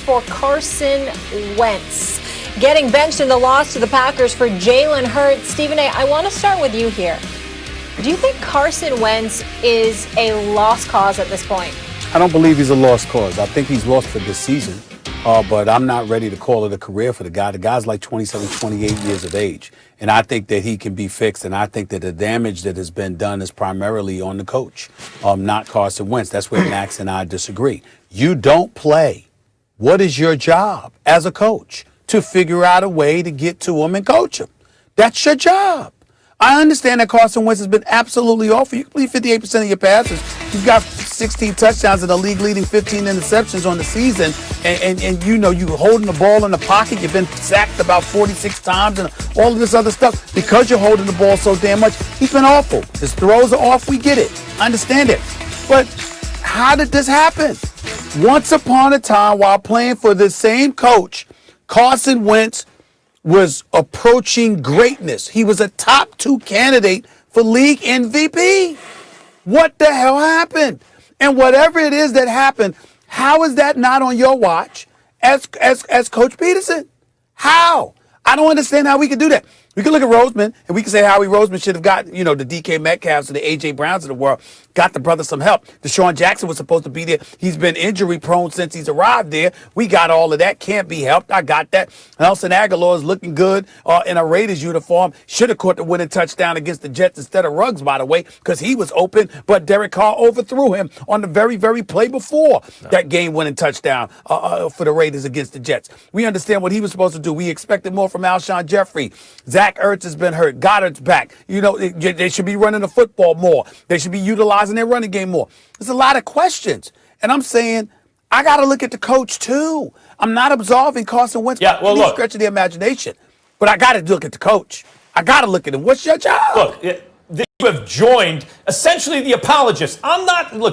for Carson Wentz. Getting benched in the loss to the Packers for Jalen Hurts. Stephen A., I want to start with you here. Do you think Carson Wentz is a lost cause at this point? I don't believe he's a lost cause. I think he's lost for this season, but I'm not ready to call it a career for the guy. The guy's like 27, 28 years of age, and I think that he can be fixed, and I think that the damage that has been done is primarily on the coach, not Carson Wentz. That's where Max and I disagree. You don't play. What is your job as a coach? To figure out a way to get to him and coach him. That's your job. I understand that Carson Wentz has been absolutely awful. You complete 58% of your passes. You've got 16 touchdowns and the league-leading 15 interceptions on the season. And you know, you're holding the ball in the pocket. You've been sacked about 46 times and all of this other stuff. Because you're holding the ball so damn much, he's been awful. His throws are off. We get it. I understand it. But how did this happen? Once upon a time, while playing for the same coach, Carson Wentz was approaching greatness. He was a top 2 candidate for league MVP. What the hell happened? And whatever it is that happened, how is that not on your watch as Coach Peterson? How? I don't understand how we could do that. We can look at Roseman, and we can say Howie Roseman should have got, the DK Metcalfs and the A.J. Browns of the world, got the brother some help. Deshaun Jackson was supposed to be there. He's been injury-prone since he's arrived there. We got all of that. Can't be helped. I got that. Nelson Aguilar is looking good in a Raiders uniform. Should have caught the winning touchdown against the Jets instead of Ruggs, by the way, because he was open, but Derek Carr overthrew him on the very, very play before that game-winning touchdown for the Raiders against the Jets. We understand what he was supposed to do. We expected more from Alshon Jeffrey. Zach Ertz has been hurt. Goddard's back. They should be running the football more. They should be utilizing their running game more. There's a lot of questions. And I'm saying, I got to look at the coach, too. I'm not absolving Carson Wentz by any stretch of the imagination. But I got to look at the coach. I got to look at him. What's your job? Look, you have joined essentially the apologists.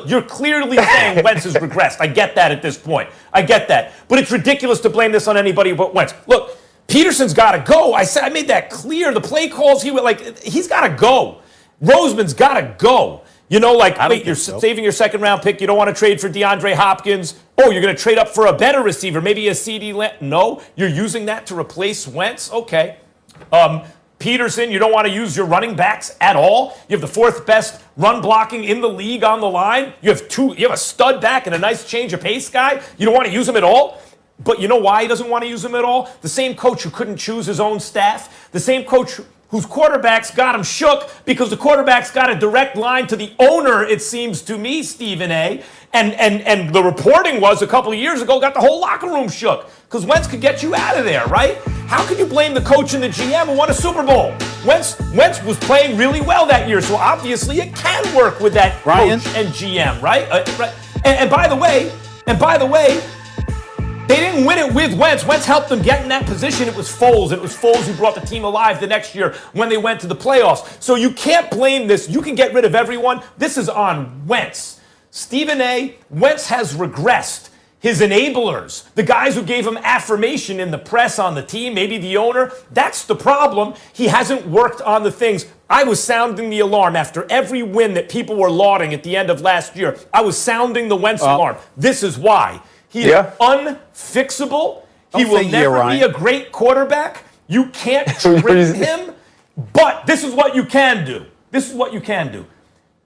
You're clearly saying Wentz has regressed. I get that at this point. I get that. But it's ridiculous to blame this on anybody but Wentz. Look, Peterson's got to go. I made that clear. The play calls, he's got to go. Roseman's got to go. You're saving your second-round pick. You don't want to trade for DeAndre Hopkins. Oh, you're going to trade up for a better receiver, maybe a CD Lamb. No, you're using that to replace Wentz? Okay. Peterson, you don't want to use your running backs at all. You have the 4th best run blocking in the league on the line. You have a stud back and a nice change of pace guy. You don't want to use him at all? But you know why he doesn't want to use him at all? The same coach who couldn't choose his own staff, the same coach whose quarterbacks got him shook because the quarterbacks got a direct line to the owner, it seems to me, Stephen A. And the reporting was a couple of years ago got the whole locker room shook because Wentz could get you out of there, right? How can you blame the coach and the GM who won a Super Bowl? Wentz was playing really well that year, so obviously it can work with that coach and GM, right? And by the way, they didn't win it with Wentz. Wentz helped them get in that position. It was Foles. It was Foles who brought the team alive the next year when they went to the playoffs. So you can't blame this. You can get rid of everyone. This is on Wentz. Stephen A., Wentz has regressed. His enablers, the guys who gave him affirmation in the press on the team, maybe the owner, that's the problem. He hasn't worked on the things. I was sounding the alarm after every win that people were lauding at the end of last year. I was sounding the Wentz alarm. This is why. He is unfixable. He will never be a great quarterback. You can't trade him. But this is what you can do.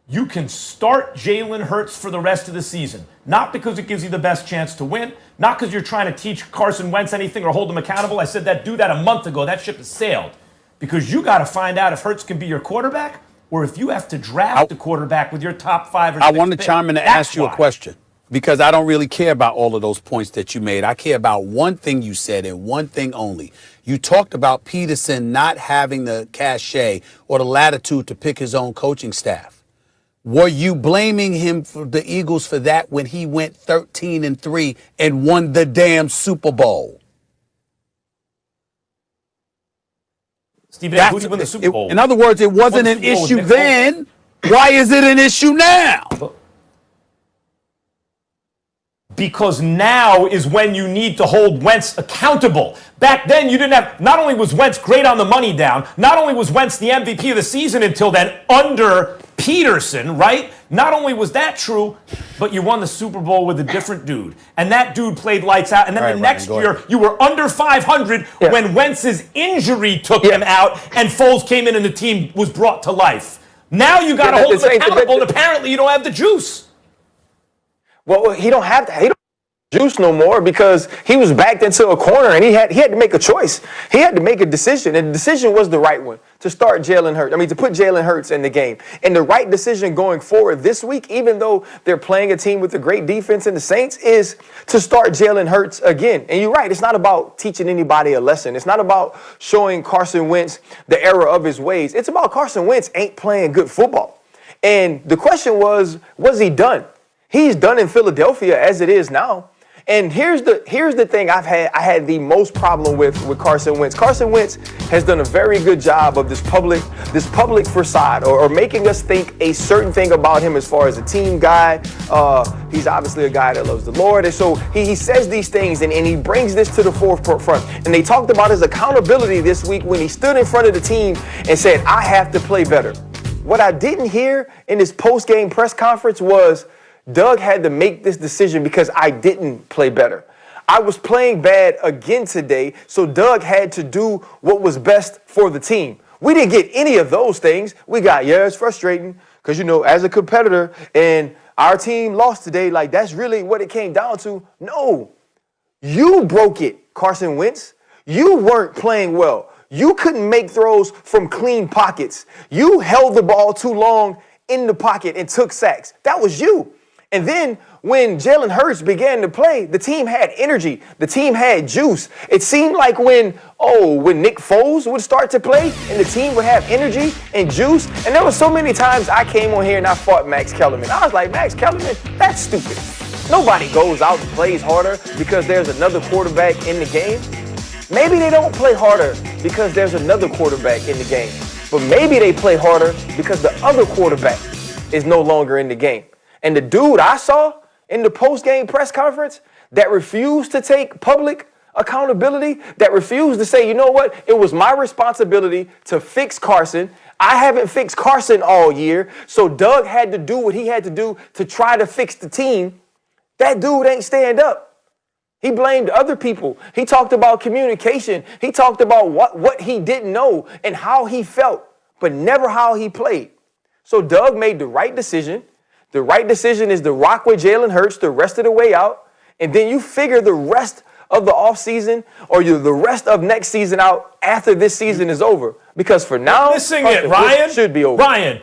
You can start Jalen Hurts for the rest of the season. Not because it gives you the best chance to win. Not because you're trying to teach Carson Wentz anything or hold him accountable. I said do that a month ago. That ship has sailed. Because you got to find out if Hurts can be your quarterback or if you have to draft a quarterback with your top 5 or 6 I want to chime in and ask you a question. Because I don't really care about all of those points that you made. I care about one thing you said and one thing only. You talked about Peterson not having the cachet or the latitude to pick his own coaching staff. Were you blaming him for the Eagles for that when he went 13-3 and won the damn Super Bowl? Stephen A., who did win the Super Bowl? In other words, it wasn't an issue then. Why is it an issue now? Because now is when you need to hold Wentz accountable. Back then, you didn't have, not only was Wentz great on the money down, not only was Wentz the MVP of the season until then, under Peterson, right? Not only was that true, but you won the Super Bowl with a different dude. And that dude played lights out. And then the next year, you were under 500 when Wentz's injury took him out and Foles came in and the team was brought to life. Now you got to hold him accountable, and apparently you don't have the juice. Well, he don't have to. He don't juice no more because he was backed into a corner and he had to make a choice. He had to make a decision, and the decision was the right one to start Jalen Hurts. To put Jalen Hurts in the game. And the right decision going forward this week, even though they're playing a team with a great defense in the Saints, is to start Jalen Hurts again. And you're right, it's not about teaching anybody a lesson. It's not about showing Carson Wentz the error of his ways. It's about Carson Wentz ain't playing good football. And the question was he done? He's done in Philadelphia as it is now. And here's the thing I had the most problem with Carson Wentz. Carson Wentz has done a very good job of this public facade or making us think a certain thing about him as far as a team guy. He's obviously a guy that loves the Lord. And so he says these things and he brings this to the forefront. And they talked about his accountability this week when he stood in front of the team and said, I have to play better. What I didn't hear in his post-game press conference was, Doug had to make this decision because I didn't play better. I was playing bad again today, so Doug had to do what was best for the team. We didn't get any of those things. We got, it's frustrating because, as a competitor and our team lost today, that's really what it came down to. No, you broke it, Carson Wentz. You weren't playing well. You couldn't make throws from clean pockets. You held the ball too long in the pocket and took sacks. That was you. And then when Jalen Hurts began to play, the team had energy. The team had juice. It seemed like when Nick Foles would start to play and the team would have energy and juice. And there were so many times I came on here and I fought Max Kellerman. I was like, Max Kellerman, that's stupid. Nobody goes out and plays harder because there's another quarterback in the game. Maybe they don't play harder because there's another quarterback in the game. But maybe they play harder because the other quarterback is no longer in the game. And the dude I saw in the post-game press conference that refused to take public accountability, that refused to say, you know what, it was my responsibility to fix Carson. I haven't fixed Carson all year, so Doug had to do what he had to do to try to fix the team. That dude ain't stand up. He blamed other people. He talked about communication. He talked about what he didn't know and how he felt, but never how he played. So Doug made the right decision. The right decision is to rock with Jalen Hurts the rest of the way out, and then you figure the rest of the offseason or the rest of next season out after this season is over. Because for now, Ryan should be over. Ryan,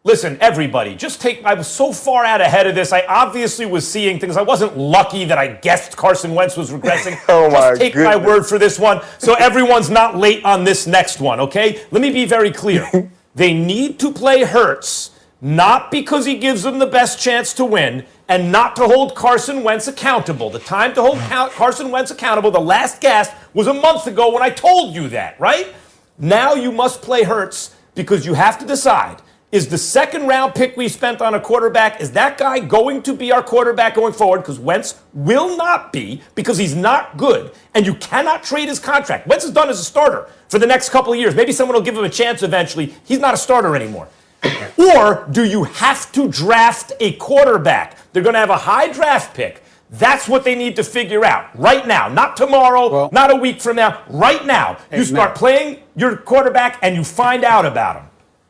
listen, everybody, I was so far out ahead of this. I obviously was seeing things. I wasn't lucky that I guessed Carson Wentz was regressing. Just take my word for this one so everyone's not late on this next one, okay? Let me be very clear. They need to play Hurts. Not because he gives them the best chance to win, and not to hold Carson Wentz accountable. The time to hold Carson Wentz accountable, the last gasp, was a month ago when I told you that, right? Now you must play Hurts because you have to decide, is the second-round pick we spent on a quarterback, is that guy going to be our quarterback going forward? Because Wentz will not be, because he's not good, and you cannot trade his contract. Wentz is done as a starter for the next couple of years. Maybe someone will give him a chance eventually. He's not a starter anymore. Or do you have to draft a quarterback? They're going to have a high draft pick. That's what they need to figure out right now. Not tomorrow, not a week from now. Right now. You start playing your quarterback and you find out about him.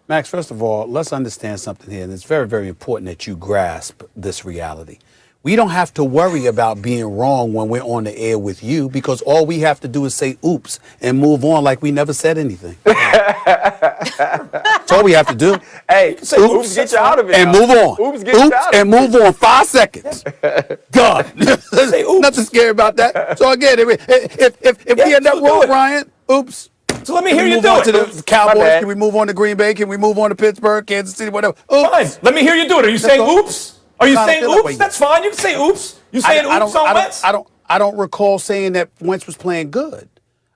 Max, first of all, let's understand something here. And it's very, very important that you grasp this reality. We don't have to worry about being wrong when we're on the air with you because all we have to do is say oops and move on like we never said anything. That's all we have to do. Hey, say oops, get you out of it. And move on. Oops, get you out of it. And move on. 5 seconds. God. Say oops. Nothing scary about that. So again, if we end up wrong, Ryan, oops. So let me hear you do it. To the Cowboys. Can we move on to Green Bay? Can we move on to Pittsburgh, Kansas City, whatever? Oops. Fine. Let me hear you do it. Are you saying oops? Are you saying oops? That's fine. You can say oops. You saying oops on Wentz? I don't recall saying that Wentz was playing good.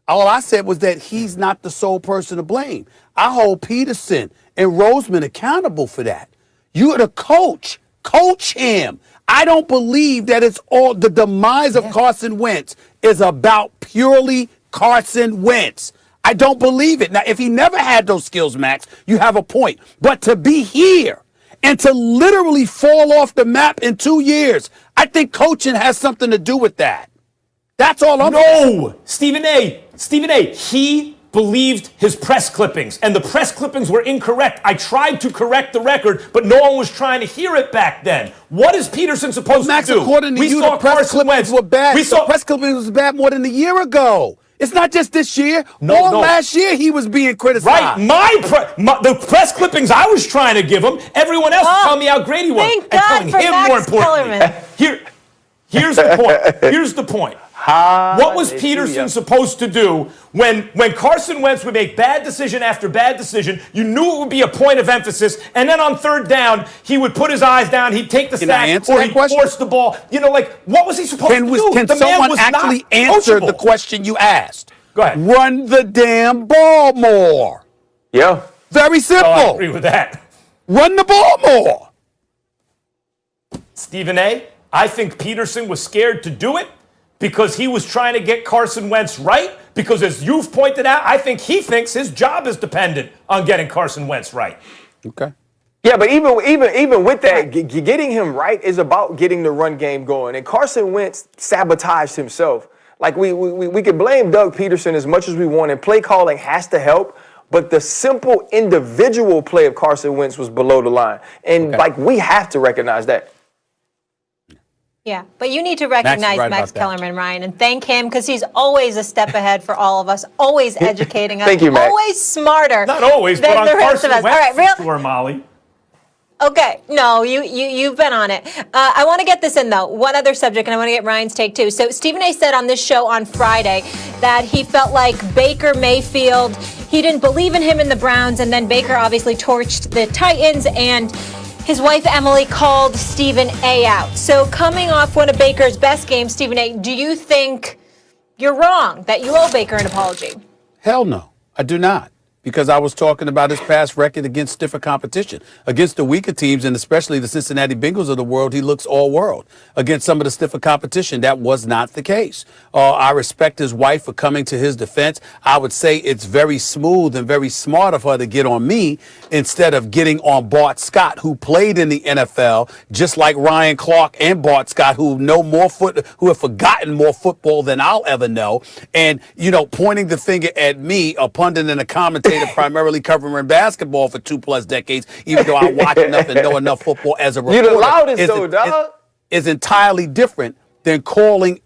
All I said was that he's not the sole person to blame. I hold Peterson and Roseman accountable for that. You're the coach. Coach him. I don't believe that it's all the demise of Carson Wentz is about purely Carson Wentz. I don't believe it. Now, if he never had those skills, Max, you have a point. But to be here and to literally fall off the map in 2 years, I think coaching has something to do with that. That's all I'm saying. No, Stephen A. He believed his press clippings, and the press clippings were incorrect. I tried to correct the record, but no one was trying to hear it back then. What is Peterson supposed Max, to do? according to you, the press clippings were bad. The press clippings was bad more than a year ago. It's not just this year. No. Last year he was being criticized. Right, the press clippings I was trying to give him, everyone else was telling me how great he was. Thank God for Max Kellerman. Here's the point. Here's the point. What was Peterson supposed to do when Carson Wentz would make bad decision after bad decision? You knew it would be a point of emphasis, and then on third down, he would put his eyes down, he'd take the sack, or he'd force the ball. What was he supposed to do? Can someone actually answer the question you asked? Go ahead. Run the damn ball more. Yeah. Very simple. I agree with that. Run the ball more. Stephen A., I think Peterson was scared to do it because he was trying to get Carson Wentz right. Because as you've pointed out, I think he thinks his job is dependent on getting Carson Wentz right. Okay. Yeah, but even with that, getting him right is about getting the run game going. And Carson Wentz sabotaged himself. Like we could blame Doug Peterson as much as we want, and play calling has to help. But the simple individual play of Carson Wentz was below the line. And we have to recognize that. Yeah, but you need to recognize Max Kellerman, Ryan, and thank him because he's always a step ahead for all of us, always educating us, Thank you, Max. always smarter. Not always, than but on the rest Carson of us. Wentz, All right, sure, Molly. Okay, no, you've been on it. I want to get this in, though. One other subject, and I want to get Ryan's take, too. So Stephen A. said on this show on Friday that he felt like Baker Mayfield, he didn't believe in him in the Browns, and then Baker obviously torched the Titans, and his wife, Emily, called Stephen A. out. So coming off one of Baker's best games, Stephen A., do you think you're wrong, that you owe Baker an apology? Hell no, I do not. Because I was talking about his past record against stiffer competition. Against the weaker teams, and especially the Cincinnati Bengals of the world, he looks all world. Against some of the stiffer competition, that was not the case. I respect his wife for coming to his defense. I would say it's very smooth and very smart of her to get on me instead of getting on Bart Scott, who played in the NFL, just like Ryan Clark and Bart Scott, who have forgotten more football than I'll ever know. And, pointing the finger at me, a pundit and a commentator, primarily covering basketball for 2+ decades, even though I watch enough and know enough football as a reporter. You're the loudest, though, dog. Is entirely different than calling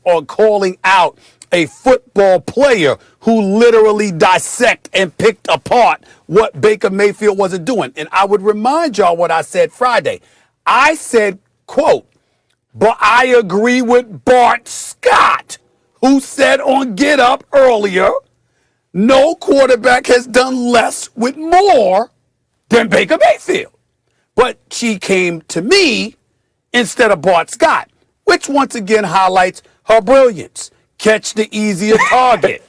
out a football player who literally dissect and picked apart what Baker Mayfield wasn't doing. And I would remind y'all what I said Friday. I said, quote, but I agree with Bart Scott, who said on Get Up earlier, no quarterback has done less with more than Baker Mayfield. But she came to me instead of Bart Scott, which once again highlights her brilliance. Catch the easier target.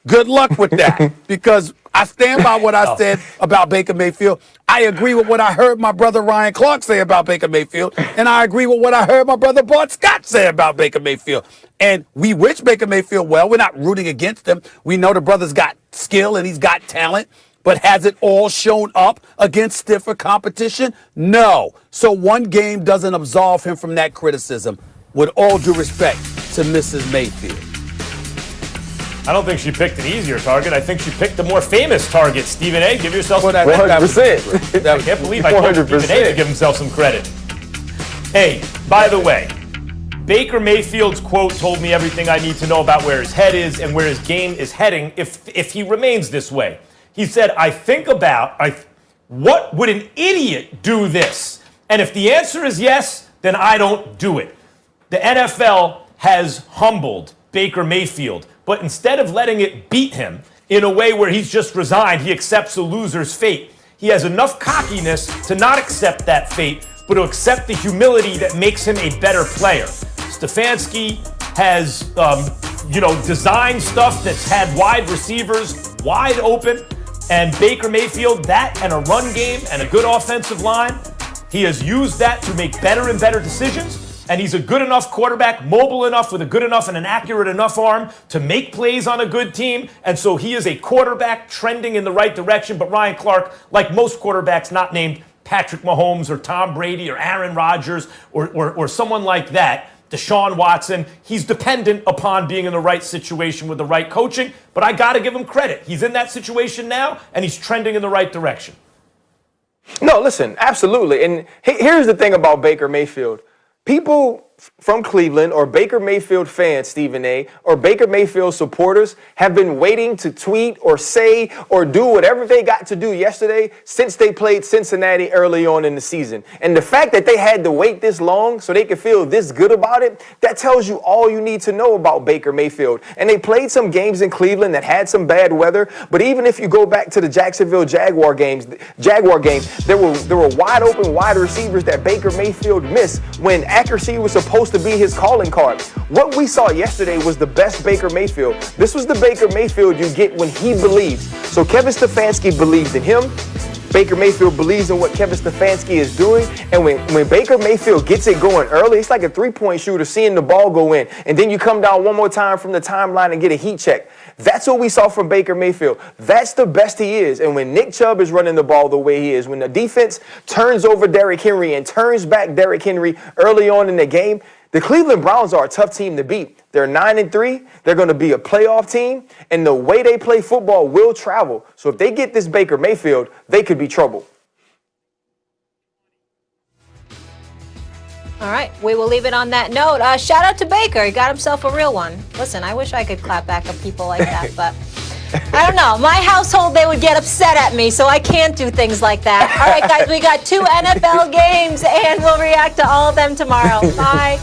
Good luck with that, because I stand by what I said about Baker Mayfield. I agree with what I heard my brother Ryan Clark say about Baker Mayfield, and I agree with what I heard my brother Bart Scott say about Baker Mayfield. And we wish Baker Mayfield well. We're not rooting against him. We know the brother's got skill and he's got talent, but has it all shown up against stiffer competition? No. So one game doesn't absolve him from that criticism. With all due respect to Mrs. Mayfield. I don't think she picked an easier target. I think she picked the more famous target. Stephen A., give yourself some Well, credit. 100%. I can't believe I told Stephen A. to give himself some credit. Hey, by the way, Baker Mayfield's quote told me everything I need to know about where his head is and where his game is heading if he remains this way. He said, I think about, what would an idiot do this? And if the answer is yes, then I don't do it. The NFL has humbled Baker Mayfield, but instead of letting it beat him in a way where he's just resigned, he accepts a loser's fate. He has enough cockiness to not accept that fate, but to accept the humility that makes him a better player. Stefanski has, designed stuff that's had wide receivers wide open, and Baker Mayfield, that and a run game and a good offensive line, he has used that to make better and better decisions. And he's a good enough quarterback, mobile enough, with a good enough and an accurate enough arm to make plays on a good team. And so he is a quarterback trending in the right direction. But Ryan Clark, like most quarterbacks not named Patrick Mahomes or Tom Brady or Aaron Rodgers or someone like that, Deshaun Watson, he's dependent upon being in the right situation with the right coaching. But I got to give him credit. He's in that situation now, and he's trending in the right direction. No, listen, absolutely. And here's the thing about Baker Mayfield. People from Cleveland or Baker Mayfield fans, Stephen A., or Baker Mayfield supporters have been waiting to tweet or say or do whatever they got to do yesterday since they played Cincinnati early on in the season. And the fact that they had to wait this long so they could feel this good about it, that tells you all you need to know about Baker Mayfield. And they played some games in Cleveland that had some bad weather, but even if you go back to the Jacksonville Jaguar games, there were wide open wide receivers that Baker Mayfield missed when accuracy was supposed to be his calling card. What we saw yesterday was the best Baker Mayfield. This was the Baker Mayfield you get when he believes. So Kevin Stefanski believes in him. Baker Mayfield believes in what Kevin Stefanski is doing. And when Baker Mayfield gets it going early, it's like a three-point shooter seeing the ball go in. And then you come down one more time from the timeline and get a heat check. That's what we saw from Baker Mayfield. That's the best he is. And when Nick Chubb is running the ball the way he is, when the defense turns over Derrick Henry and turns back Derrick Henry early on in the game, the Cleveland Browns are a tough team to beat. They're 9-3. They're going to be a playoff team. And the way they play football will travel. So if they get this Baker Mayfield, they could be trouble. All right, we will leave it on that note. Shout out to Baker. He got himself a real one. Listen, I wish I could clap back at people like that, but I don't know. My household, they would get upset at me, so I can't do things like that. All right, guys, we got 2 NFL games, and we'll react to all of them tomorrow. Bye.